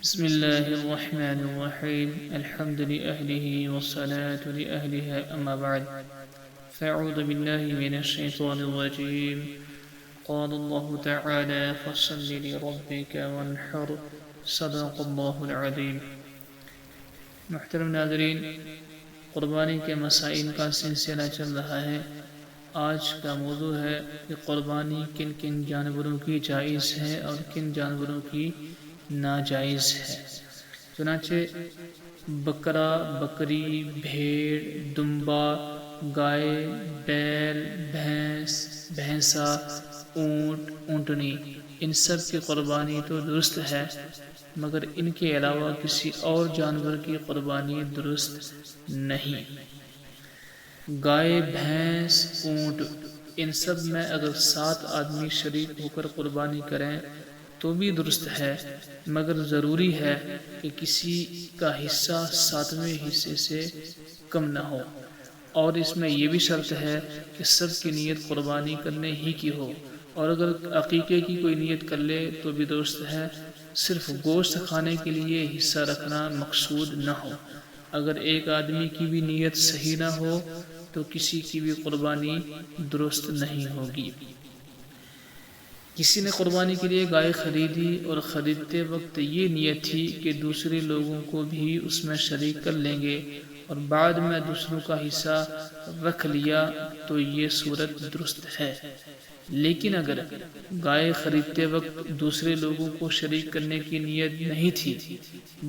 بسم الله الرحمن الرحيم الحمد لأهله والصلاة لأهلها أما بعد فأعوذ بالله من الشيطان الرجيم قال الله تعالى فصل لربك وانحر صدق الله العظيم. محترم ناظرین، قربانی کے مسائل کا سلسلہ چل رہا ہے. آج کا موضوع ہے کہ قربانی کن کن جانوروں کی جائز ہے اور کن جانوروں کی ناجائز ہے. چنانچہ بکرا، بکری، بھیڑ، دمبا، گائے، بیل، بھینس، بھینسا، اونٹ، اونٹنی، ان سب کی قربانی تو درست ہے، مگر ان کے علاوہ کسی اور جانور کی قربانی درست نہیں. گائے، بھینس، اونٹ، ان سب میں اگر 7 آدمی شریک ہو کر قربانی کریں تو بھی درست ہے، مگر ضروری ہے کہ کسی کا حصہ 7ویں حصے سے کم نہ ہو، اور اس میں یہ بھی شرط ہے کہ سب کی نیت قربانی کرنے ہی کی ہو، اور اگر عقیقے کی کوئی نیت کر لے تو بھی درست ہے. صرف گوشت کھانے کے لیے حصہ رکھنا مقصود نہ ہو. اگر ایک آدمی کی بھی نیت صحیح نہ ہو تو کسی کی بھی قربانی درست نہیں ہوگی. کسی نے قربانی کے لیے گائے خریدی اور خریدتے وقت یہ نیت تھی کہ دوسرے لوگوں کو بھی اس میں شریک کر لیں گے، اور بعد میں دوسروں کا حصہ رکھ لیا تو یہ صورت درست ہے. لیکن اگر گائے خریدتے وقت دوسرے لوگوں کو شریک کرنے کی نیت نہیں تھی،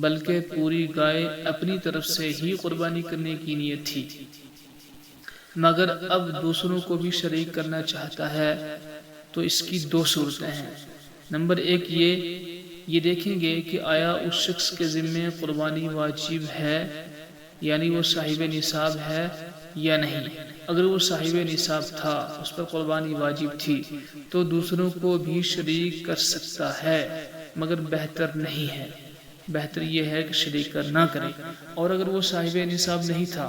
بلکہ پوری گائے اپنی طرف سے ہی قربانی کرنے کی نیت تھی، مگر اب دوسروں کو بھی شریک کرنا چاہتا ہے، تو اس کی 2 صورتیں ہیں. نمبر 1، یہ دیکھیں گے کہ آیا اس شخص کے ذمہ قربانی واجب ہے، یعنی وہ صاحب نصاب ہے یا نہیں. اگر وہ صاحب نصاب تھا، اس پر قربانی واجب تھی، تو دوسروں کو بھی شریک کر سکتا ہے، مگر بہتر نہیں ہے. بہتر یہ ہے کہ شریک نہ کرے. اور اگر وہ صاحب نصاب نہیں تھا،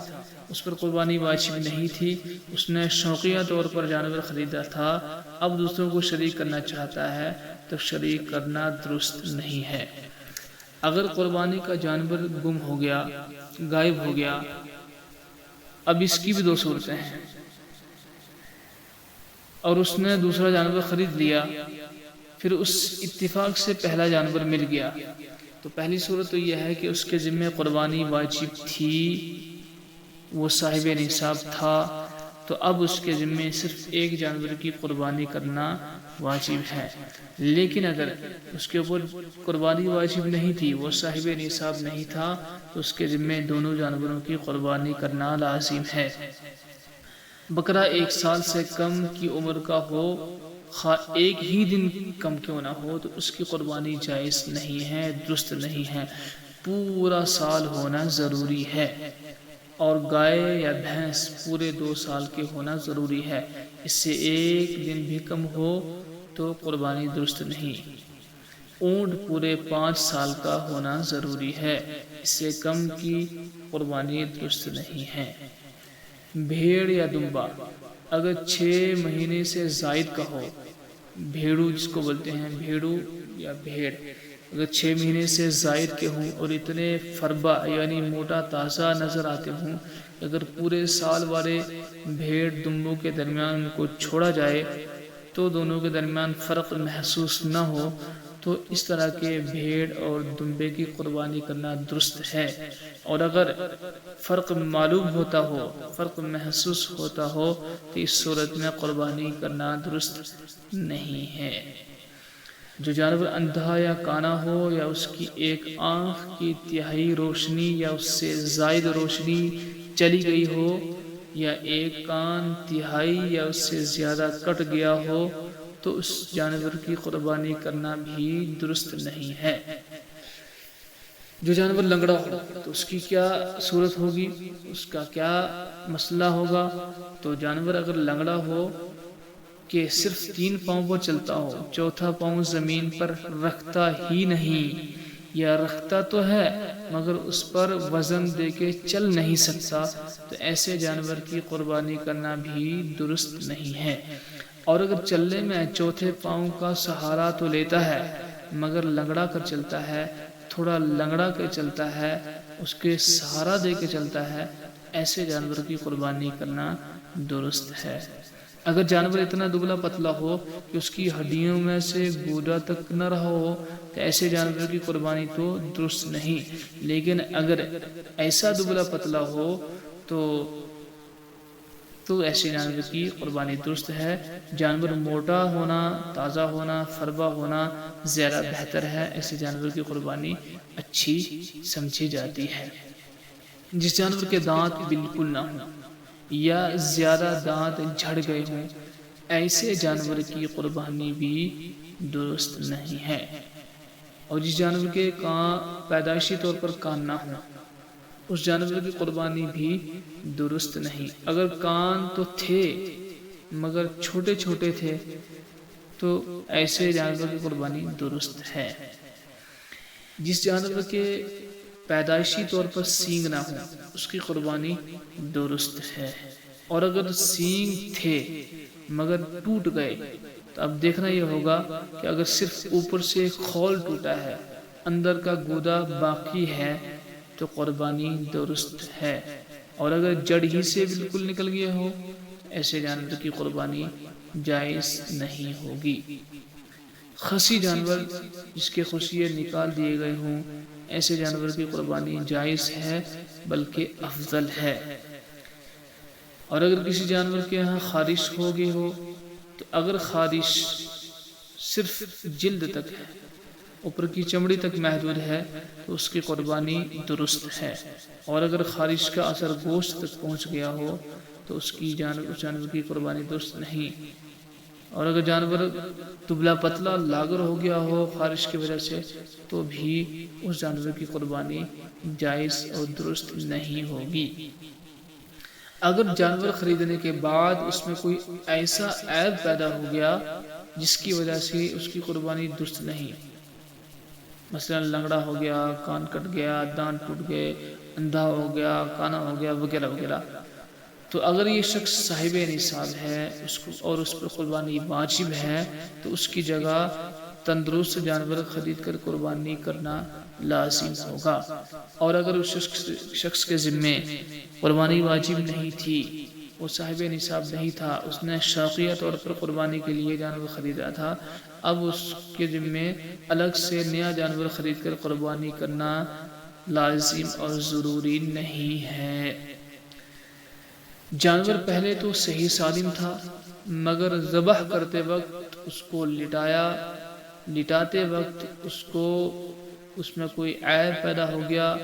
اس پر قربانی واجب نہیں تھی، اس نے شوقیہ طور پر جانور خریدا تھا، اب دوسروں کو شریک کرنا چاہتا ہے تو شریک کرنا درست نہیں ہے. اگر قربانی کا جانور گم ہو گیا، غائب ہو گیا، اب اس کی بھی 2 صورتیں ہیں. اور اس نے دوسرا جانور خرید لیا، پھر اس اتفاق سے پہلا جانور مل گیا، تو پہلی صورت تو یہ ہے کہ اس کے ذمہ قربانی واجب تھی، وہ صاحب نصاب تھا، تو اب اس کے ذمہ صرف ایک جانور کی قربانی کرنا واجب ہے. لیکن اگر اس کے اوپر قربانی واجب نہیں تھی، وہ صاحب نصاب نہیں تھا، تو اس کے ذمہ دونوں جانوروں کی قربانی کرنا لازم ہے. بکرا 1 سال سے کم کی عمر کا ہو، خواہ ایک ہی دن کم کیوں نہ ہو، تو اس کی قربانی جائز نہیں ہے، درست نہیں ہے. پورا سال ہونا ضروری ہے. اور گائے یا بھینس پورے 2 سال کے ہونا ضروری ہے. اس سے ایک دن بھی کم ہو تو قربانی درست نہیں. اونٹ پورے 5 سال کا ہونا ضروری ہے، اس سے کم کی قربانی درست نہیں ہے. بھیڑ یا دمبا اگر 6 مہینے سے زائد کا ہو، بھیڑو جس کو بولتے ہیں، بھیڑو یا بھیڑ، اگر 6 مہینے سے زائد کے ہوں اور اتنے فربا یعنی موٹا تازہ نظر آتے ہوں، اگر پورے سال والے بھیڑ دمبوں کے درمیان ان کو چھوڑا جائے تو دونوں کے درمیان فرق محسوس نہ ہو، تو اس طرح کے بھیڑ اور دمبے کی قربانی کرنا درست ہے. اور اگر فرق معلوم ہوتا ہو، فرق محسوس ہوتا ہو، تو اس صورت میں قربانی کرنا درست نہیں ہے. جو جانور اندھا یا کانا ہو، یا اس کی ایک آنکھ کی تہائی روشنی یا اس سے زائد روشنی چلی گئی ہو، یا ایک کان تہائی یا اس سے زیادہ کٹ گیا ہو، تو اس جانور کی قربانی کرنا بھی درست نہیں ہے. جو جانور لنگڑا ہو تو اس کی کیا صورت ہوگی، اس کا کیا مسئلہ ہوگا؟ تو جانور اگر لنگڑا ہو کہ صرف 3 پاؤں پر چلتا ہو، چوتھا پاؤں زمین پر رکھتا ہی نہیں، یا رکھتا تو ہے مگر اس پر وزن دے کے چل نہیں سکتا، تو ایسے جانور کی قربانی کرنا بھی درست نہیں ہے. اور اگر چلنے میں چوتھے پاؤں کا سہارا تو لیتا ہے مگر لنگڑا کر چلتا ہے، تھوڑا لنگڑا کے چلتا ہے، اس کے سہارا دے کے چلتا ہے، ایسے جانور کی قربانی کرنا درست ہے۔ اگر جانور اتنا دبلا پتلا ہو کہ اس کی ہڈیوں میں سے گودا تک نہ رہا ہو تو ایسے جانور کی قربانی تو درست نہیں، لیکن اگر ایسا دبلا پتلا ہو تو ایسے جانور کی قربانی درست ہے۔ جانور موٹا ہونا، تازہ ہونا، فربا ہونا زیادہ بہتر ہے، ایسے جانور کی قربانی اچھی سمجھی جاتی ہے۔ جس جانور کے دانت بالکل نہ ہوں یا زیادہ دانت جھڑ گئے ہوں، ایسے جانور کی قربانی بھی درست نہیں ہے۔ اور جس جانور کے کان پیدائشی طور پر کان نہ ہوں، اس جانور کی قربانی بھی درست نہیں۔ اگر کان تو تھے مگر چھوٹے چھوٹے تھے تو ایسے جانور کی قربانی درست ہے۔ جس جانور کے پیدائشی طور پر سینگ نہ ہوں، اس کی قربانی درست ہے۔ اور اگر سینگ تھے مگر ٹوٹ گئے تو اب دیکھنا یہ ہوگا کہ اگر صرف اوپر سے خول ٹوٹا ہے، اندر کا گودا باقی ہے تو قربانی درست ہے۔ اور اگر جڑ ہی سے بالکل نکل گیا ہو، ایسے جانور کی قربانی جائز نہیں ہوگی۔ خصی جانور جس کے خصیے نکال دیے گئے ہوں، ایسے جانور کی قربانی جائز ہے بلکہ افضل ہے۔ اور اگر کسی جانور کے یہاں خارش ہو گئی ہو تو اگر خارش صرف جلد تک ہے، اوپر کی چمڑی تک محدود ہے تو اس کی قربانی درست ہے۔ اور اگر خارش کا اثر گوشت تک پہنچ گیا ہو تو اس جانور کی قربانی درست نہیں۔ اور اگر جانور دبلا پتلا لاغر ہو گیا ہو خارش کی وجہ سے تو بھی اس جانور کی قربانی جائز اور درست نہیں ہوگی۔ اگر جانور خریدنے کے بعد اس میں کوئی ایسا عیب پیدا ہو گیا جس کی وجہ سے اس کی قربانی درست نہیں، مثلا لنگڑا ہو گیا، کان کٹ گیا، دانت ٹوٹ گئے، اندھا ہو گیا، کانا ہو گیا، وغیرہ وغیرہ، تو اگر یہ شخص صاحب نصاب ہے اور اس پر قربانی واجب ہے تو اس کی جگہ تندرست جانور خرید کر قربانی کرنا لازم ہوگا۔ اور اگر اس شخص کے ذمے قربانی واجب نہیں تھی، وہ صاحب نصاب نہیں تھا، اس نے شوقیہ طور پر قربانی کے لیے جانور خریدا تھا، اب اس کے ذمے الگ سے نیا جانور خرید کر قربانی کرنا لازم اور ضروری نہیں ہے۔ جانور پہلے تو صحیح سالم تھا مگر ذبح کرتے وقت اس کو لٹاتے وقت اس میں کوئی عیب پیدا ہو گیا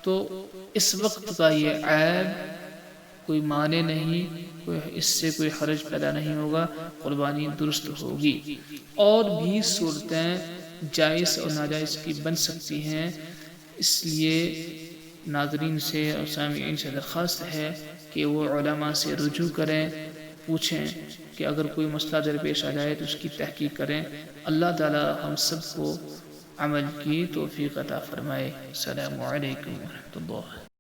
تو اس وقت کا یہ عیب کوئی معنی نہیں، اس سے کوئی حرج پیدا نہیں ہوگا، قربانی درست ہوگی۔ اور بھی صورتیں جائز اور ناجائز کی بن سکتی ہیں، اس لیے ناظرین سے اور سامعین سے درخواست ہے کہ وہ علماء سے رجوع کریں، پوچھیں کہ اگر کوئی مسئلہ درپیش آ جائے تو اس کی تحقیق کریں۔ اللہ تعالی ہم سب کو عمل کی توفیق عطا فرمائے۔ السلام علیکم ورحمۃ اللہ۔